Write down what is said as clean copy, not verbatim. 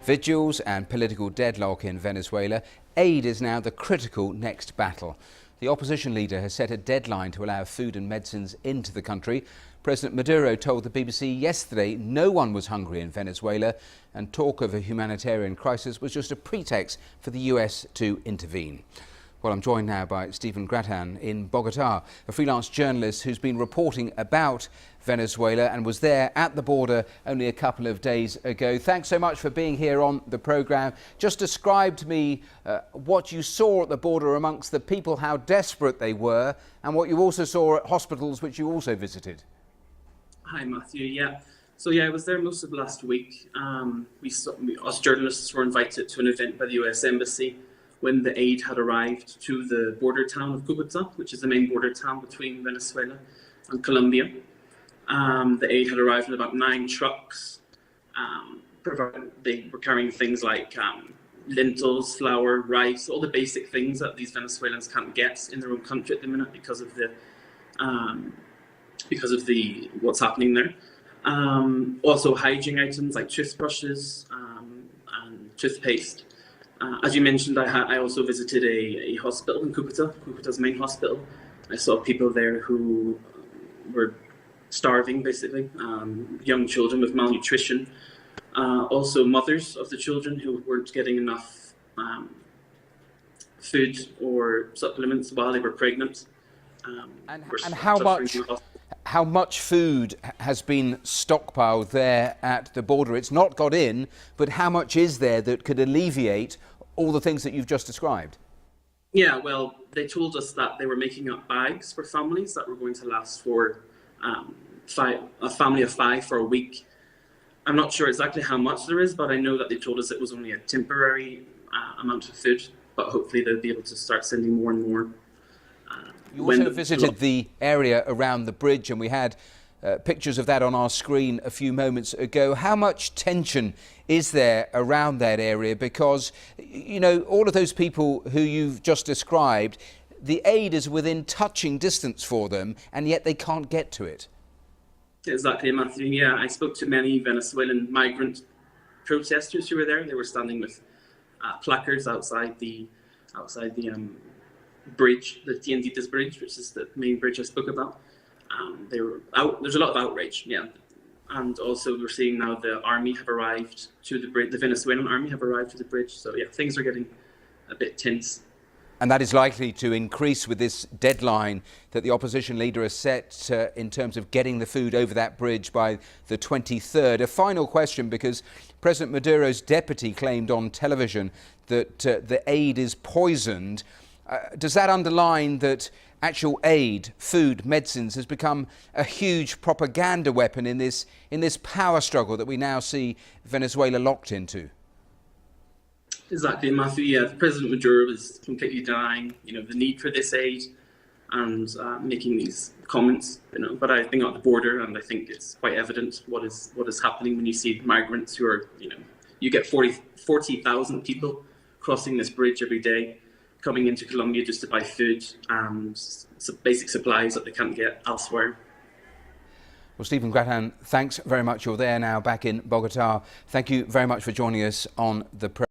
vigils and political deadlock in Venezuela, aid is now the critical next battle. The opposition leader has set a deadline to allow food and medicines into the country. President Maduro told the BBC yesterday no one was hungry in Venezuela, and talk of a humanitarian crisis was just a pretext for the US to intervene. Well, I'm joined now by Steven Grattan in Bogotá, a freelance journalist who's been reporting about Venezuela and was there at the border only a couple of days ago. Thanks so much for being here on the programme. Just describe to me what you saw at the border amongst the people, how desperate they were, and what you also saw at hospitals which you also visited. Hi, Matthew. I was there most of last week. Us journalists were invited to an event by the US Embassy when the aid had arrived to the border town of Cúcuta, which is the main border town between Venezuela and Colombia. The aid had arrived in about 9 trucks. They were carrying things like lentils, flour, rice, all the basic things that these Venezuelans can't get in their own country at the minute because of what's happening there. Also hygiene items like toothbrushes and toothpaste. As you mentioned, I also visited a hospital in Cúcuta's main hospital. I saw people there who were starving, basically, young children with malnutrition, also mothers of the children who weren't getting enough food or supplements while they were pregnant. And how much food has been stockpiled there at the border? It's not got in, but how much is there that could alleviate all the things that you've just described? Yeah, well, they told us that they were making up bags for families that were going to last for a family of 5 for a week. I'm not sure exactly how much there is, but I know that they told us it was only a temporary amount of food, but hopefully they'll be able to start sending more and more. You also visited the area around the bridge, and we had pictures of that on our screen a few moments ago. How much tension is there around that area? Because, you know, all of those people who you've just described, the aid is within touching distance for them, and yet they can't get to it. Exactly, Matthew. Yeah, I spoke to many Venezuelan migrant protesters who were there. They were standing with placards outside the bridge, the Tienditas bridge, which is the main bridge I spoke about. They were out. There's a lot of outrage, yeah. And also we're seeing now the army have arrived to the bridge. The Venezuelan army have arrived to the bridge. So yeah, things are getting a bit tense. And that is likely to increase with this deadline that the opposition leader has set in terms of getting the food over that bridge by the 23rd. A final question, because President Maduro's deputy claimed on television that the aid is poisoned. Does that underline that actual aid, food, medicines has become a huge propaganda weapon in this power struggle that we now see Venezuela locked into? Exactly, Matthew. Yeah, President Maduro is completely denying, the need for this aid and making these comments. But I think at the border, and I think it's quite evident what is happening when you see migrants who are, you get 40,000 people crossing this bridge every day, coming into Colombia just to buy food and some basic supplies that they can't get elsewhere. Well, Steven Grattan, thanks very much. You're there now back in Bogotá. Thank you very much for joining us on the program.